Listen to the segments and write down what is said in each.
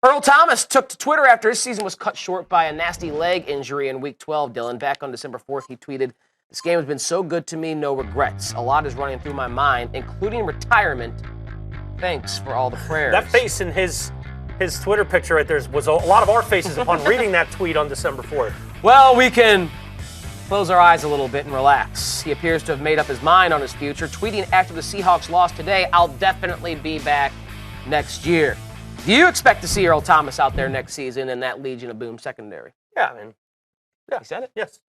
Earl Thomas took to Twitter after his season was cut short by a nasty leg injury in Week 12, Dylan. Back on December 4th, he tweeted, "This game has been so good to me, no regrets. A lot is running through my mind, including retirement. Thanks for all the prayers." That face in his Twitter picture right there was a lot of our faces upon reading that tweet on December 4th. Well, we can close our eyes a little bit and relax. He appears to have made up his mind on his future, tweeting after the Seahawks lost today, "I'll definitely be back next year." Do you expect to see Earl Thomas out there next season in that Legion of Boom secondary? Yeah, I mean, yeah. He said it? Yes.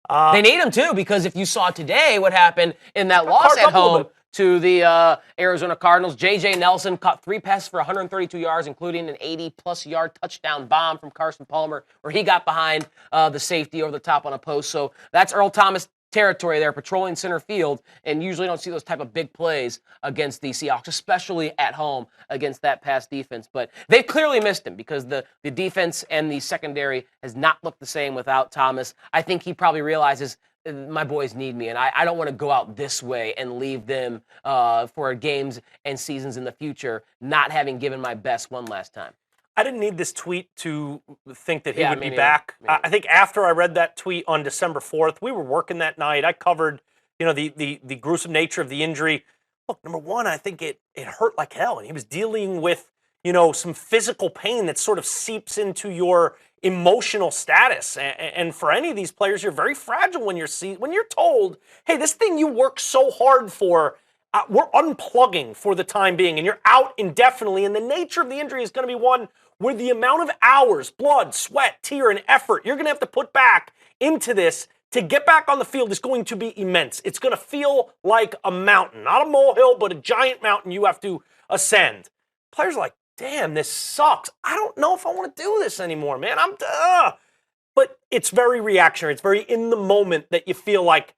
They need him, too, because if you saw today what happened in that loss at home to the Arizona Cardinals, J.J. Nelson caught 3 passes for 132 yards, including an 80-plus yard touchdown bomb from Carson Palmer, where he got behind the safety over the top on a post. So that's Earl Thomas territory there, patrolling center field, and usually don't see those type of big plays against the Seahawks, especially at home against that pass defense. But they've clearly missed him because the defense and the secondary has not looked the same without Thomas. I think he probably realizes my boys need me, and I don't want to go out this way and leave them for games and seasons in the future not having given my best one last time. I didn't need this tweet to think that he would be back. I think after I read that tweet on December 4th, we were working that night. I covered, the gruesome nature of the injury. Look, number one, I think it hurt like hell, and he was dealing with, some physical pain that sort of seeps into your emotional status. And for any of these players, you're very fragile when you're told, hey, this thing you work so hard for, we're unplugging for the time being, and you're out indefinitely. And the nature of the injury is going to be one where the amount of hours, blood, sweat, tear, and effort you're going to have to put back into this to get back on the field is going to be immense. It's going to feel like a mountain, not a molehill, but a giant mountain you have to ascend. Players are like, damn, this sucks. I don't know if I want to do this anymore, man. But it's very reactionary. It's very in the moment that you feel like,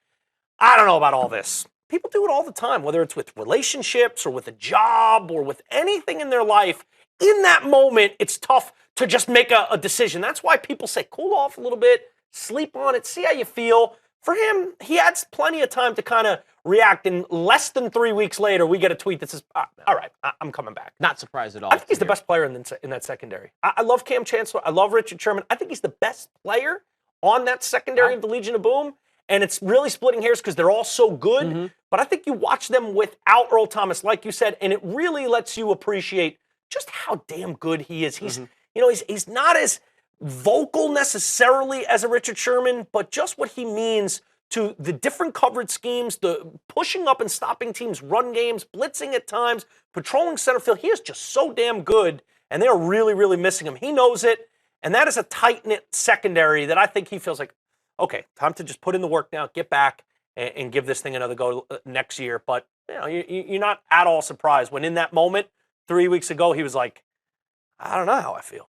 I don't know about all this. People do it all the time, whether it's with relationships or with a job or with anything in their life. In that moment, it's tough to just make a decision. That's why people say, cool off a little bit, sleep on it, see how you feel. For him, he had plenty of time to kind of react. And less than 3 weeks later, we get a tweet that says, all right, I'm coming back. Not surprised at all. I think he's the best player in that secondary. I love Cam Chancellor. I love Richard Sherman. I think he's the best player on that secondary of the Legion of Boom. And it's really splitting hairs because they're all so good. Mm-hmm. But I think you watch them without Earl Thomas, like you said, and it really lets you appreciate just how damn good he is. He's, he's not as vocal necessarily as a Richard Sherman, but just what he means to the different coverage schemes, the pushing up and stopping teams' run games, blitzing at times, patrolling center field. He is just so damn good, and they're really, really missing him. He knows it, and that is a tight-knit secondary that I think he feels like, okay, time to just put in the work now, get back, and give this thing another go next year. But you're not at all surprised when in that moment 3 weeks ago he was like, I don't know how I feel.